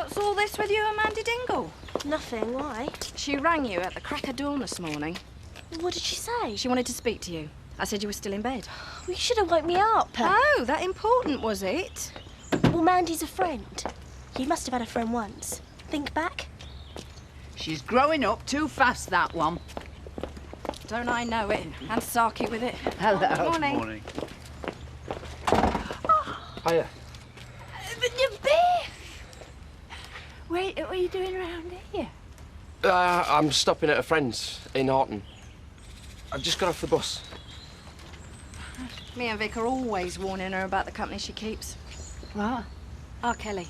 What's all this with you and Mandy Dingle? Nothing, why? She rang you at the crack of dawn this morning. What did she say? She wanted to speak to you. I said you were still in bed. Well, you should have woke me up. Oh, that important, was it? Well, Mandy's a friend. You must have had a friend once. Think back. She's growing up too fast, that one. Don't I know it? And Saki with it. Hello. Good morning. Morning. Hiya. Biff! Wait, what are you doing around here? I'm stopping at a friend's in Horton. I've just got off the bus. Me and Vic are always warning her about the company she keeps. What? R. Kelly.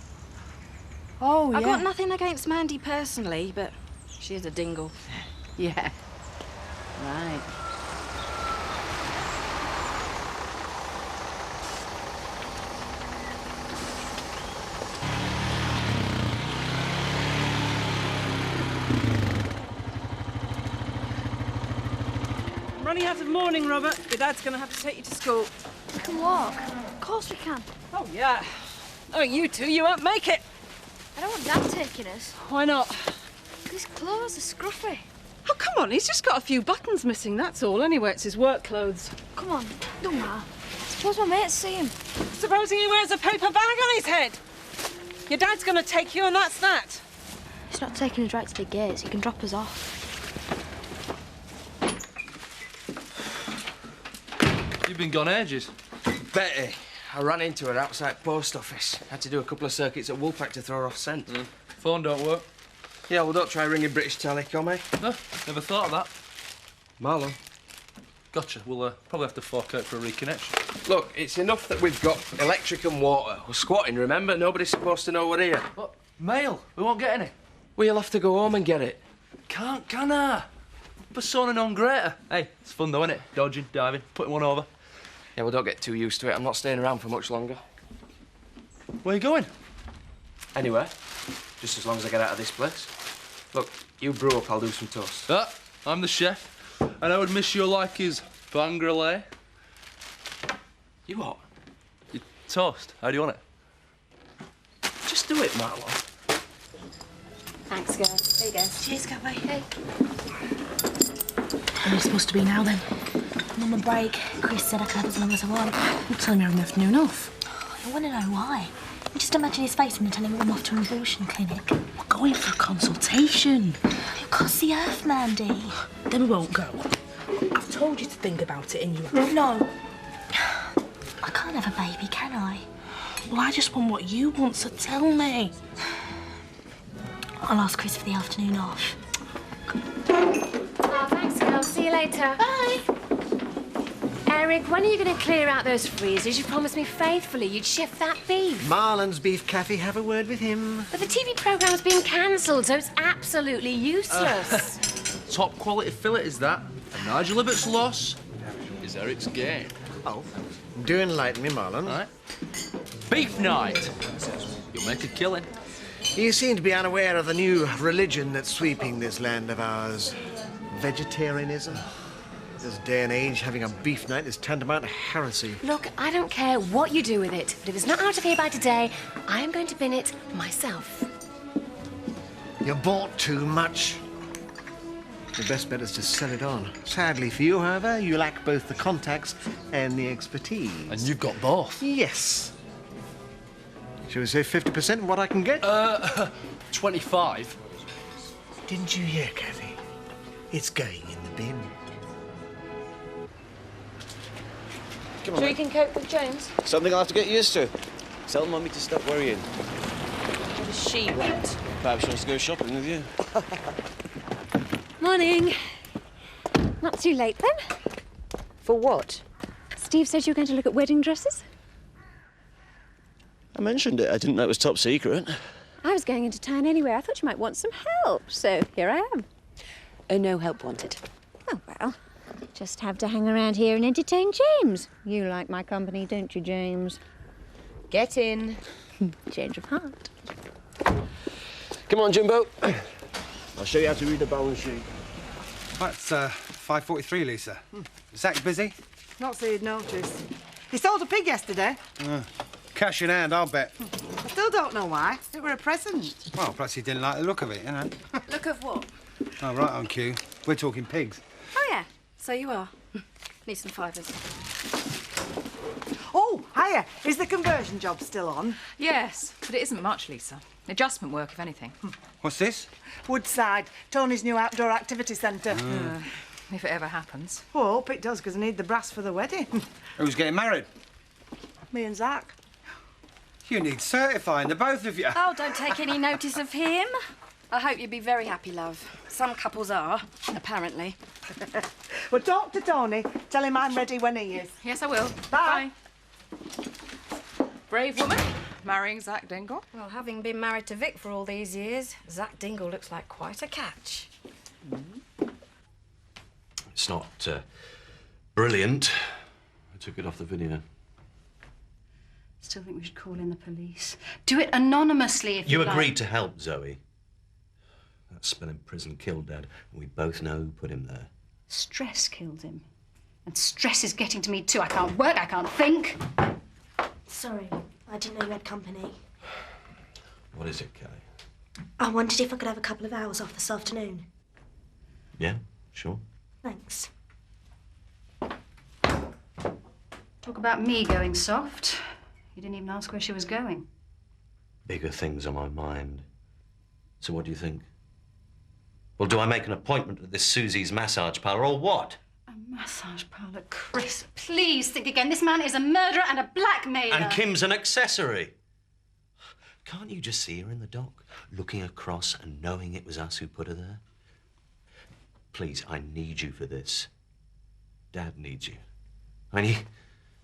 Oh, yeah. I've got nothing against Mandy personally, but she is a dingle. Yeah. Right. I'm running out of morning, Robert. Your dad's going to have to take you to school. We can walk. Of course we can. Oh, yeah. Oh, you two, you won't make it. I don't want Dad taking us. Why not? His clothes are scruffy. Oh, come on. He's just got a few buttons missing, that's all. Anyway, it's his work clothes. Come on, don't matter. Suppose my mates see him. Supposing he wears a paper bag on his head. Your dad's going to take you, and that's that. He's not taking us right to the gates. He can drop us off. You've been gone ages. Betty, I ran into her outside post office. Had to do a couple of circuits at Woolpack to throw her off scent. Phone don't work. Yeah, well, don't try ringing British Telecom, eh? No, never thought of that. Marlon. Gotcha. We'll probably have to fork out for a reconnection. Look, it's enough that we've got electric and water. We're squatting, remember? Nobody's supposed to know we're here. What? Mail? We won't get any. Well, you'll have to go home and get it. Can't, can I? Persona non grata. Hey, it's fun though, isn't it? Dodging, diving, putting one over. Yeah, well, don't get too used to it. I'm not staying around for much longer. Where you going? Anywhere. Just as long as I get out of this place. Look, you brew up, I'll do some toast. I'm the chef. And I would miss your like his Bangrelais. You what? Your toast. How do you want it? Just do it, Marlon. Thanks, girl. There you go. Cheers, Gabby. Hey. Where are you supposed to be now, then? I'm on my break. Chris said I could have as long as I want. You're telling me I've enough noon off. I want to know why. Just imagine his face when you tell him I'm off to an abortion clinic. We're going for a consultation. Across the earth, Mandy. Then we won't go. I've told you to think about it and you have. No. I can't have a baby, can I? Well, I just want what you want, so tell me. I'll ask Chris for the afternoon off. Oh, thanks, girl. See you later. Bye. Eric, when are you going to clear out those freezers? You promised me faithfully you'd shift that beef. Marlon's Beef Cafe, have a word with him. But the TV programme's been cancelled, so it's absolutely useless. Top quality fillet is that. And Nigel Ibbott's loss is Eric's gain. Oh, do enlighten me, Marlon. All right? Beef night. You'll make a killing. You seem to be unaware of the new religion that's sweeping this land of ours. Vegetarianism. This day and age, having a beef night is tantamount to heresy. Look, I don't care what you do with it, but if it's not out of here by today, I am going to bin it myself. You bought too much. The best bet is to sell it on. Sadly for you, however, you lack both the contacts and the expertise. And you've got both. Yes. Shall we say 50% of what I can get? 25. Didn't you hear, Kathy? It's going in the bin. Sure you can cope with James? Something I'll have to get used to. Tell Mummy to stop worrying. What does she want? Perhaps she wants to go shopping with you. Morning. Not too late, then? For what? Steve said you were going to look at wedding dresses. I mentioned it. I didn't know it was top secret. I was going into town anyway. I thought you might want some help, so here I am. No help wanted. Oh, well, just have to hang around here and entertain James. You like my company, don't you, James? Get in. Change of heart. Come on, Jimbo. I'll show you how to read the balance sheet. That's 5:43, Lisa. Zach busy? Not so you'd notice. He sold a pig yesterday. Cash in hand, I'll bet. I still still don't know why. It were a present. Well, perhaps he didn't like the look of it, you know. Look of what? Oh, right on cue. We're talking pigs. Oh, yeah. So you are. Need some fivers. Oh, hiya. Is the conversion job still on? Yes, but it isn't much, Lisa. Adjustment work, if anything. What's this? Woodside, Tony's new outdoor activity centre. If it ever happens. Oh, I hope it does, because I need the brass for the wedding. Who's getting married? Me and Zach. You need certifying, the both of you. Oh, don't take any notice of him. I hope you'll be very happy, love. Some couples are, apparently. Well, talk to Tony. Tell him I'm ready when he is. Yes, I will. Bye. Brave woman, marrying Zach Dingle. Well, having been married to Vic for all these years, Zach Dingle looks like quite a catch. It's not brilliant. I took it off the video. Still think we should call in the police. Do it anonymously if you like. You agreed to help, Zoe. That spell in prison killed Dad, and we both know who put him there. Stress killed him. And stress is getting to me too. I can't work, I can't think. Sorry, I didn't know you had company. What is it, Kelly? I wondered if I could have a couple of hours off this afternoon. Yeah, sure. Thanks. Talk about me going soft. You didn't even ask where she was going. Bigger things on my mind. So what do you think? Well, do I make an appointment at this Susie's massage parlour or what? A massage parlour, Chris. Please think again. This man is a murderer and a blackmailer. And Kim's an accessory. Can't you just see her in the dock, looking across and knowing it was us who put her there? Please, I need you for this. Dad needs you. I mean,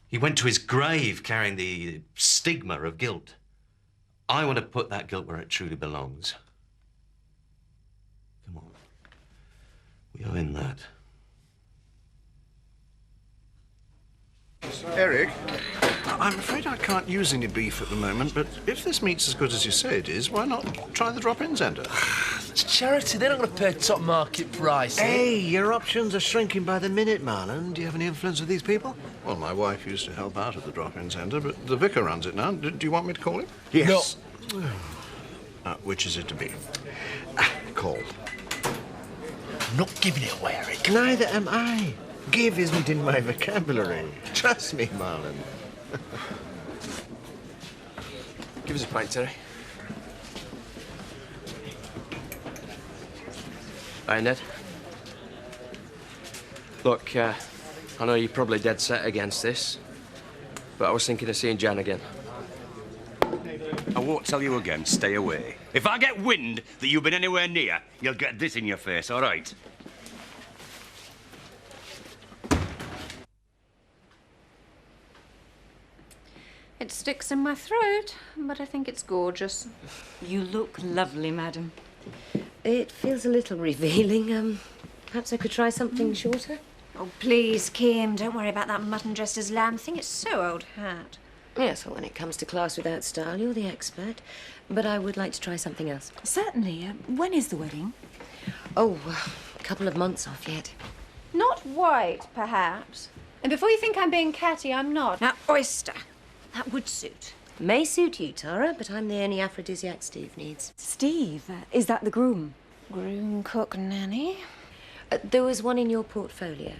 he went to his grave carrying the stigma of guilt. I want to put that guilt where it truly belongs. Come on. We owe him that. Eric, I'm afraid I can't use any beef at the moment, but if this meat's as good as you say it is, why not try the drop-in centre? It's charity. They're not going to pay top market price. Hey, your options are shrinking by the minute, Marlon. Do you have any influence with these people? Well, my wife used to help out at the drop-in centre, but the vicar runs it now. Do you want me to call him? Yes. No. Which is it to be? Called. I'm not giving it away, Eric. Neither am I. Give isn't in my vocabulary. Trust me, Marlon. Give us a pint, Terry. Hi, Ned. Look, I know you're probably dead set against this, but I was thinking of seeing Jan again. I won't tell you again, stay away. If I get wind that you've been anywhere near, you'll get this in your face, all right? It sticks in my throat, but I think it's gorgeous. You look lovely, madam. It feels a little revealing. Perhaps I could try something shorter? Oh, please, Kim, don't worry about that mutton dressed as lamb thing. It's so old hat. Yes, well, when it comes to class without style, you're the expert. But I would like to try something else. Certainly. When is the wedding? Oh, a couple of months off yet. Not white, perhaps. And before you think I'm being catty, I'm not. Now, oyster. That would suit. May suit you, Tara, but I'm the only aphrodisiac Steve needs. Steve? Is that the groom? Groom, cook, nanny? There was one in your portfolio.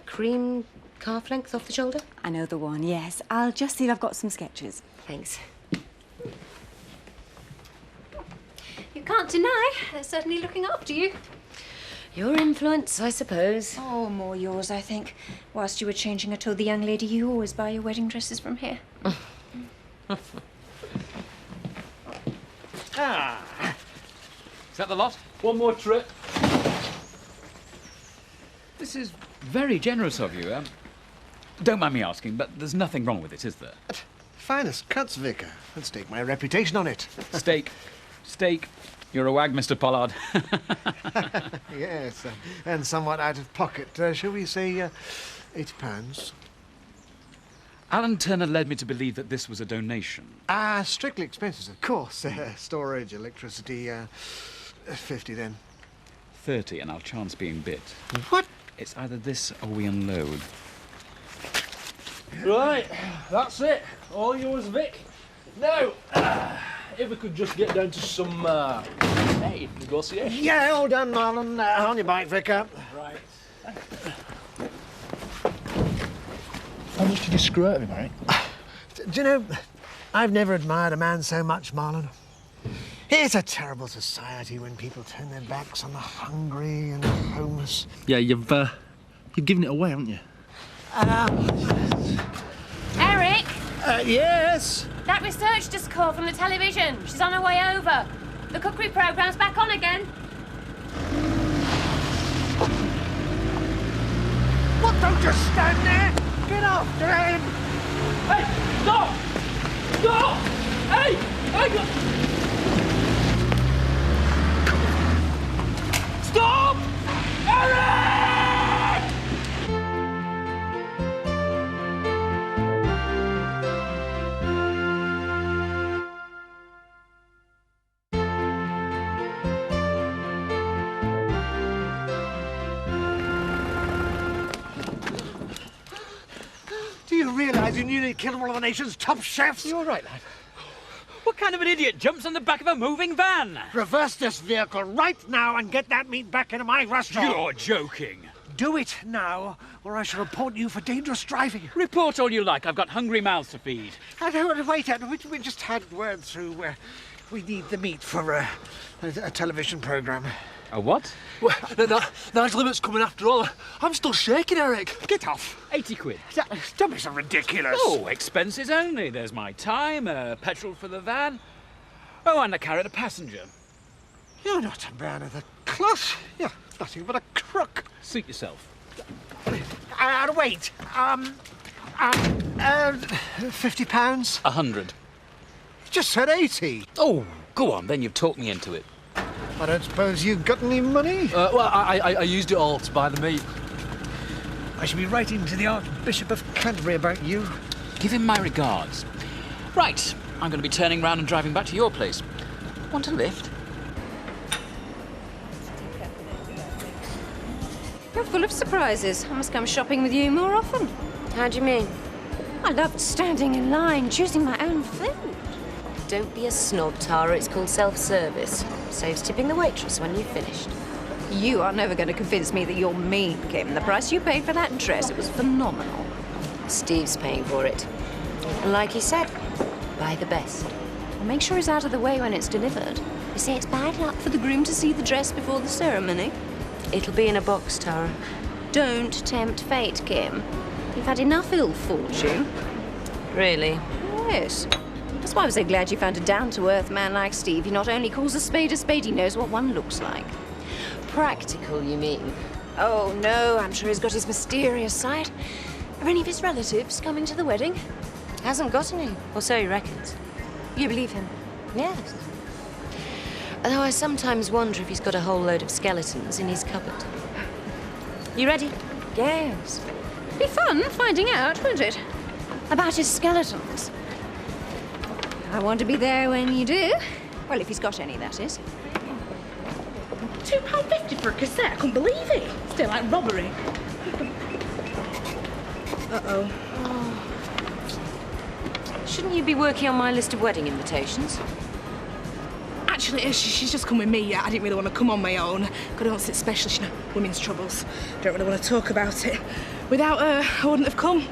Cream calf length off the shoulder? I know the one, yes. I'll just see if I've got some sketches. Thanks. You can't deny they're certainly looking after you. Your influence, I suppose. Oh, more yours, I think. Whilst you were changing, I told the young lady you always buy your wedding dresses from here. Is that the lot? One more trip. This is very generous of you. Don't mind me asking, but there's nothing wrong with it, is there? Finest cuts, Vicar. I'd stake my reputation on it. Steak. Steak. You're a wag, Mr. Pollard. Yes, and somewhat out of pocket. Shall we say £80? Alan Turner led me to believe that this was a donation. Strictly expenses, of course. Storage, electricity, 50 then. 30, and I'll chance being bit. What? It's either this or we unload. Right, that's it. All yours, Vic. Now, if we could just get down to some negotiation. Yeah, all done, Marlon. On your bike, Vicar. Right. How much did you screw out of him, Harry? Do you know, I've never admired a man so much, Marlon. It's a terrible society when people turn their backs on the hungry and the homeless. Yeah, you've given it away, haven't you? Eric? Yes? That research just called from the television. She's on her way over. The cookery programme's back on again. What, don't just stand there! Get after him! Hey, stop! Stop! Hey! Stop! Eric! Do you realise you nearly killed one of the nation's top chefs? You all right, lad? What kind of an idiot jumps on the back of a moving van? Reverse this vehicle right now and get that meat back into my restaurant. You're joking. Do it now, or I shall report you for dangerous driving. Report all you like. I've got hungry mouths to feed. Wait, we just had word through. We need the meat for a television programme. A what? Well, Nigel Emmett's coming after all. I'm still shaking, Eric. Get off. 80 quid. Don't be so ridiculous. Oh, expenses only. There's my time, petrol for the van. Oh, and a carrot a passenger. You're not a man of the cloth. You're nothing but a crook. Suit yourself. Wait. £50? 100. You just said 80. Oh, go on, then you've talked me into it. I don't suppose you got any money? Well, I used it all to buy the meat. I should be writing to the Archbishop of Canterbury about you. Give him my regards. Right, I'm going to be turning round and driving back to your place. Want a lift? You're full of surprises. I must come shopping with you more often. How do you mean? I loved standing in line, choosing my own food. Don't be a snob, Tara. It's called self-service. Saves tipping the waitress when you've finished. You are never going to convince me that you're mean, Kim. The price you paid for that dress, it was phenomenal. Steve's paying for it. And like he said, buy the best. Well, make sure it's out of the way when it's delivered. You say it's bad luck for the groom to see the dress before the ceremony. It'll be in a box, Tara. Don't tempt fate, Kim. You've had enough ill fortune. Really? Yes. That's why I was so glad you found a down-to-earth man like Steve. He not only calls a spade, he knows what one looks like. Practical, you mean? Oh, no, I'm sure he's got his mysterious side. Are any of his relatives coming to the wedding? Hasn't got any, or so he reckons. You believe him? Yes. Although I sometimes wonder if he's got a whole load of skeletons in his cupboard. You ready? Yes. Be fun finding out, won't it? About his skeletons. I want to be there when you do. Well, if he's got any, that is. £2.50 for a cassette. I couldn't believe it. Still like robbery. Uh-oh. Shouldn't you be working on my list of wedding invitations? Actually, she's just come with me. I didn't really want to come on my own. God, I don't sit specialist, you know, women's troubles. Don't really want to talk about it. Without her, I wouldn't have come.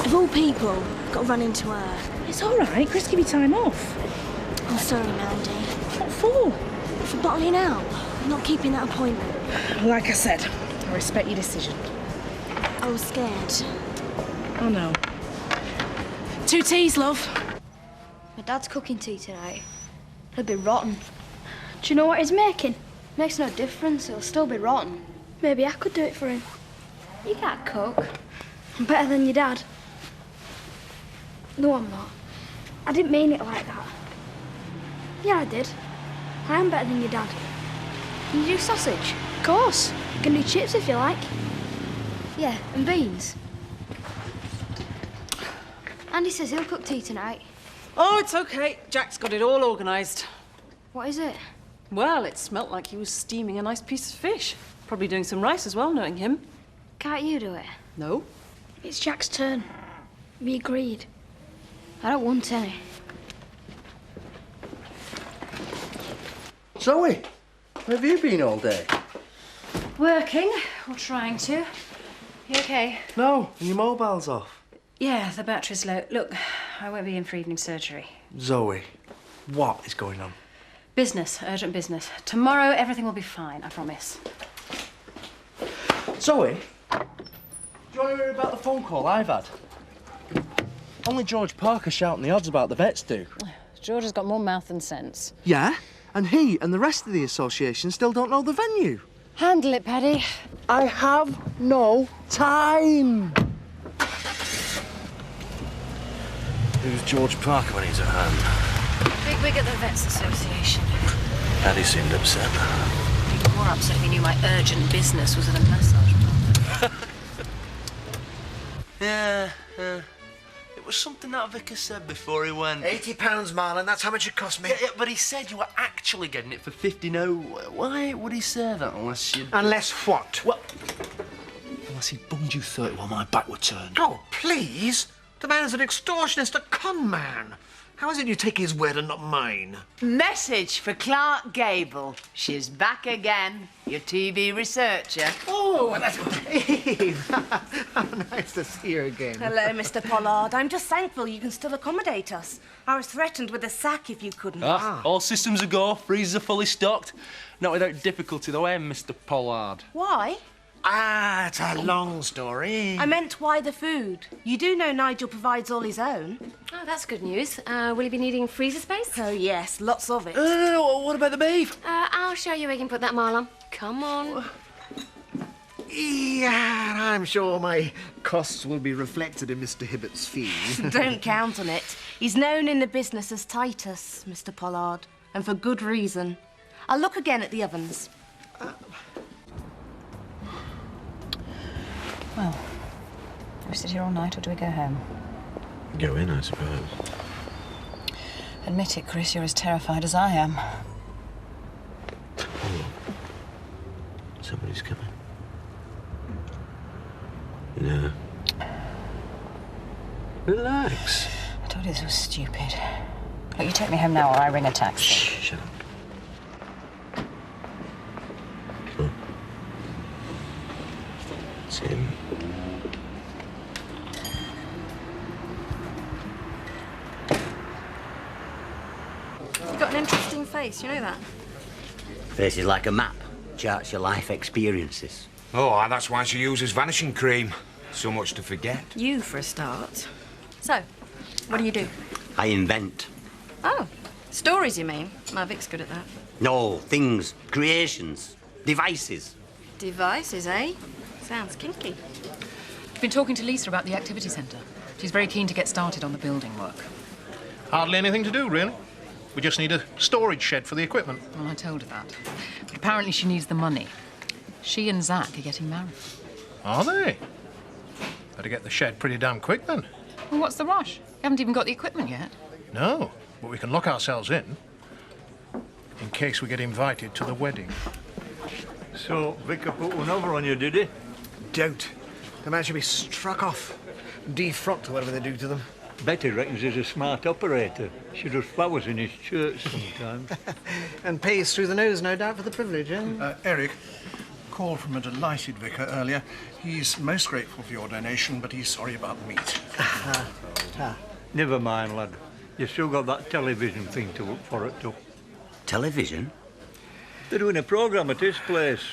Of all people, got to run into her. It's all right. Chris, give you time off. I'm sorry, Mandy. What for? For bottling out. I'm not keeping that appointment. Like I said, I respect your decision. I was scared. Oh, no. 2 teas, love. My dad's cooking tea tonight. It'll be rotten. Do you know what he's making? Makes no difference. It'll still be rotten. Maybe I could do it for him. You can't cook. I'm better than your dad. No, I'm not. I didn't mean it like that. Yeah, I did. I am better than your dad. Can you do sausage? Of course. You can do chips if you like. Yeah, and beans. Andy says he'll cook tea tonight. Oh, it's okay. Jack's got it all organised. What is it? Well, it smelt like he was steaming a nice piece of fish. Probably doing some rice as well, knowing him. Can't you do it? No. It's Jack's turn. We agreed. I don't want any. Zoe, where have you been all day? Working, or trying to. You okay? No, your mobile's off. Yeah, the battery's low. Look, I won't be in for evening surgery. Zoe, what is going on? Business, urgent business. Tomorrow everything will be fine, I promise. Zoe, do you want to hear about the phone call I've had? Only George Parker shouting the odds about the vets do. George has got more mouth than sense. Yeah, and he and the rest of the association still don't know the venue. Handle it, Paddy. I have no time. Who's George Parker when he's at home? Big wig at the Vets Association. Paddy seemed upset. He'd be more upset if he knew my urgent business was at a massage parlour. Yeah. It was something that Vicar said before he went. £80, Marlon, that's how much it cost me. Yeah, but he said you were actually getting it for 50. No, why would he say that unless you... Unless what? Well, unless he bummed you 30 while my back were turned. Oh, please. The man's an extortionist, a con man. How is it you take his word and not mine? Message for Clark Gable. She's back again. Your TV researcher. Oh, that's Eve. How nice to see you again. Hello, Mr. Pollard. I'm just thankful you can still accommodate us. I was threatened with a sack if you couldn't. All systems a go, freezers are fully stocked. Not without difficulty though, Mr. Pollard? Why? It's a long story. I meant why the food. You do know Nigel provides all his own. Oh, that's good news. Will he be needing freezer space? Oh, yes, lots of it. No, what about the beef? I'll show you where you can put that, Marlon. Come on. Yeah, I'm sure my costs will be reflected in Mr. Hibbert's fees. Don't count on it. He's known in the business as Titus, Mr. Pollard, and for good reason. I'll look again at the ovens. Well, do we sit here all night or do we go home? Go in, I suppose. Admit it, Chris, you're as terrified as I am. Hold on. Somebody's coming. No. Relax. I told you this was stupid. Look, you take me home now or I ring a taxi. Shh, shut up. Come on. It's him. You've got an interesting face, you know that? Face is like a map. Charts your life experiences. Oh, that's why she uses vanishing cream. So much to forget. You, for a start. So, what do you do? I invent. Oh, stories, you mean? My Vic's good at that. No, things, creations, devices. Devices, eh? Sounds kinky. I've been talking to Lisa about the activity centre. She's very keen to get started on the building work. Hardly anything to do, really. We just need a storage shed for the equipment. Well, I told her that. But apparently she needs the money. She and Zach are getting married. Are they? Better get the shed pretty damn quick, then. Well, what's the rush? You haven't even got the equipment yet. No, but we can lock ourselves in case we get invited to the wedding. So, Vicar put one over on you, did he? Don't. The man should be struck off. Defrocked or whatever they do to them. Betty reckons he's a smart operator. She does flowers in his church sometimes. And pays through the nose, no doubt, for the privilege, eh? Eric, call from a delighted vicar earlier. He's most grateful for your donation, but he's sorry about the meat. Never mind, lad. You've still got that television thing to look forward to. Television? They're doing a programme at this place.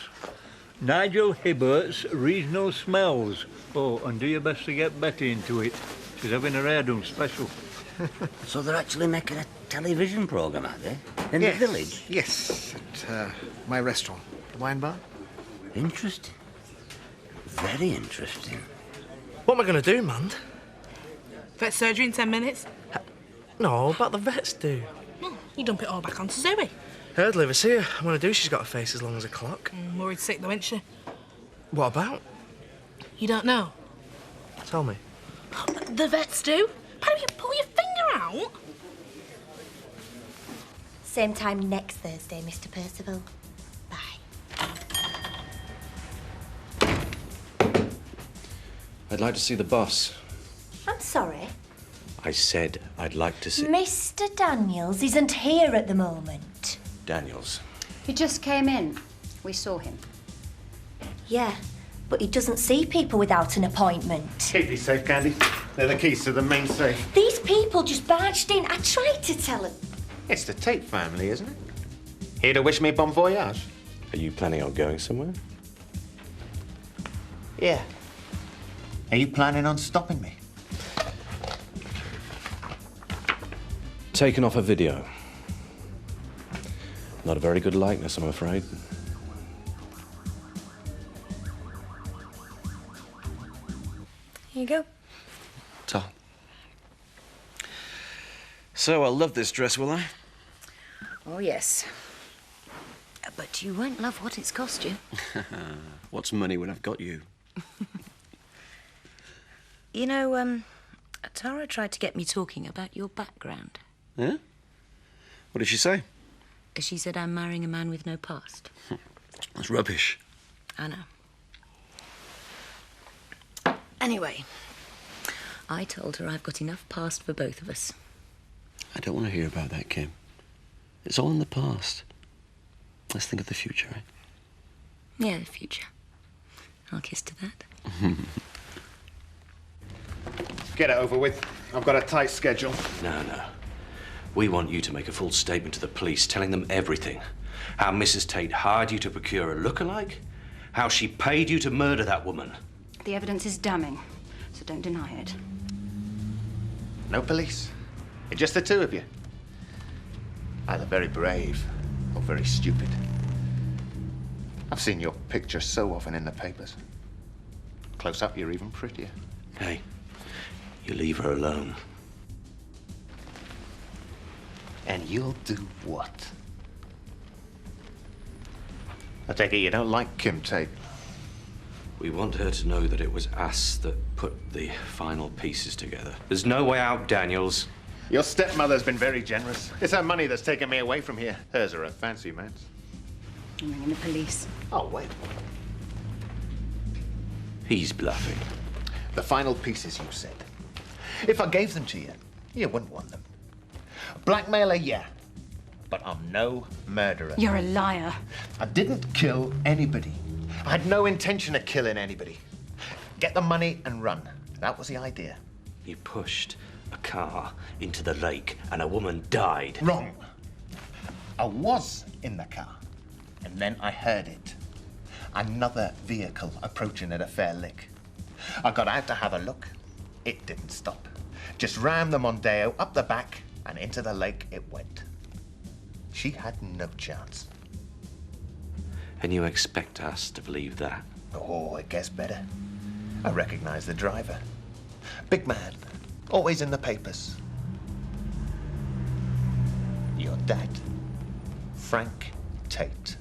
Nigel Hibbert's Regional Smells. Oh, and do your best to get Betty into it. She's having her hair done special. So they're actually making a television programme, are they? In Yes, the village? Yes, at my restaurant, the wine bar. Interesting. Very interesting. What am I going to do, man? Vet surgery in 10 minutes? No, about the vets do. You dump it all back onto Zoe. Heard Liv is here. I want to do. She's got a face as long as a clock. Worried sick though, ain't she? What about? You don't know? Tell me. The vets do. Paddy, you pull your finger out. Same time next Thursday, Mr. Percival. I'd like to see the boss. I'm sorry. I said I'd like to see... Mr. Daniels isn't here at the moment. Daniels. He just came in. We saw him. Yeah, but he doesn't see people without an appointment. Keep these safe, Candy. They're the keys to the main safe. These people just barged in. I tried to tell them. It's the Tate family, isn't it? Here to wish me bon voyage. Are you planning on going somewhere? Yeah. Are you planning on stopping me? Taken off a video. Not a very good likeness, I'm afraid. Here you go. So. So I'll love this dress, will I? Oh, yes. But you won't love what it's cost you. What's money when I've got you? You know, Tara tried to get me talking about your background. Yeah? What did she say? She said I'm marrying a man with no past. That's rubbish. I know. Anyway, I told her I've got enough past for both of us. I don't want to hear about that, Kim. It's all in the past. Let's think of the future, right? Yeah, the future. I'll kiss to that. Get it over with. I've got a tight schedule. No. We want you to make a full statement to the police, telling them everything. How Mrs. Tate hired you to procure a lookalike, how she paid you to murder that woman. The evidence is damning, so don't deny it. No police. Just the two of you. Either very brave or very stupid. I've seen your picture so often in the papers. Close up, you're even prettier. Hey, you leave her alone. And you'll do what? I take it you don't like Kim Tate. We want her to know that it was us that put the final pieces together. There's no way out, Daniels. Your stepmother's been very generous. It's her money that's taken me away from here. Hers are a fancy man's. I'm ringing the police. Oh, wait. He's bluffing. The final pieces, you said. If I gave them to you, you wouldn't want them. Blackmailer, yeah. But I'm no murderer. You're a liar. I didn't kill anybody. I had no intention of killing anybody. Get the money and run. That was the idea. You pushed a car into the lake and a woman died. Wrong. I was in the car, and then I heard it. Another vehicle approaching at a fair lick. I got out to have a look. It didn't stop. Just rammed the Mondeo up the back and into the lake it went. She had no chance. And you expect us to believe that? Oh, it gets better. I recognize the driver. Big man, always in the papers. Your dad, Frank Tate.